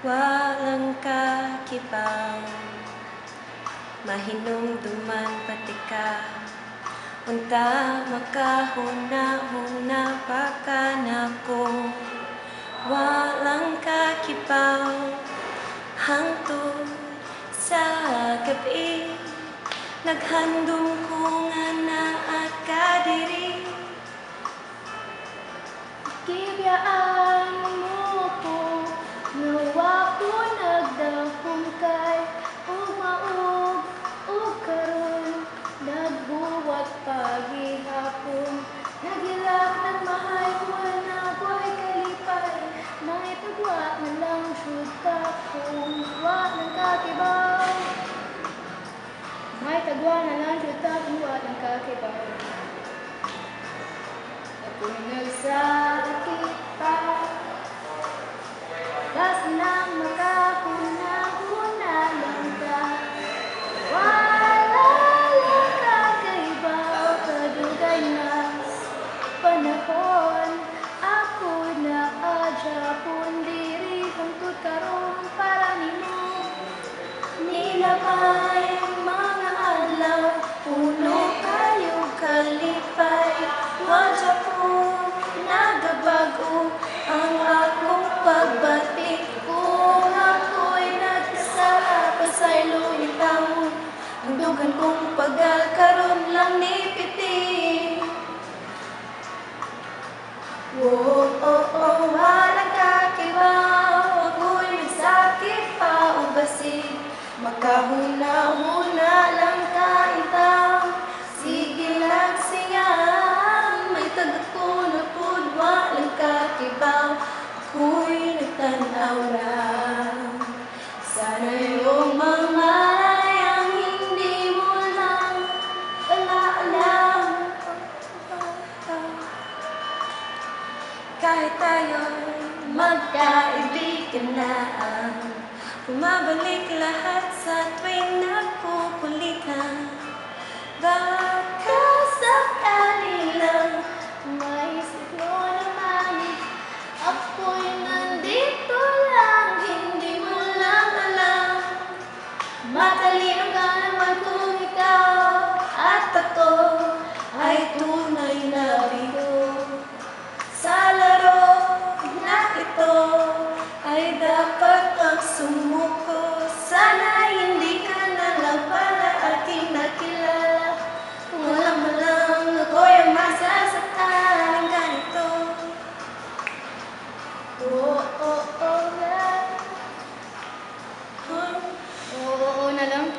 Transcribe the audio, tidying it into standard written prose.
Walang kakibang mahinumduman pati ka. Unta makahuna-huna baka nako. Walang kakibang hangtod sa gabi. Naghandom ko nga naa ka diri. Gibiyaan mo ko, nawa ko nagdahom kay ug maug ug karon nagbuwat pagihapon. Nagilak nagmahay wala ko'y kalipay, mangitagwa na lang syud ka kung wa nang kakibang. May tagwa na lang syud ka kung wa nang kakibang. Ako'y nagsakit pa, kas nang makahuna-huna lang ka. Wala lang kakaibaw, kadugay na panahon. Ako na adyapon diri hangtod karon para nimo. Nilabay mga adlaw, puno kayo kalipay. Wadya ko nagabago ang akong pagbati. Kung ako'y nagkasala, pasaylo yung taon. Ang dugan kong pagkakaroon lang ni piti. Oh, oh, oh, walang kakibaw. Ako'y nagsakit pa o basig. Makahuna-huna lang kaitaw. Sige nagsiyang, may tagako na pud walang kakibaw. Ako'y nagtanaw lang. Sana yung mga layang hindi mo lang alam. Kahit tayo'y magkaibigan na, bumabalik lahat sa tuwing napupulitan.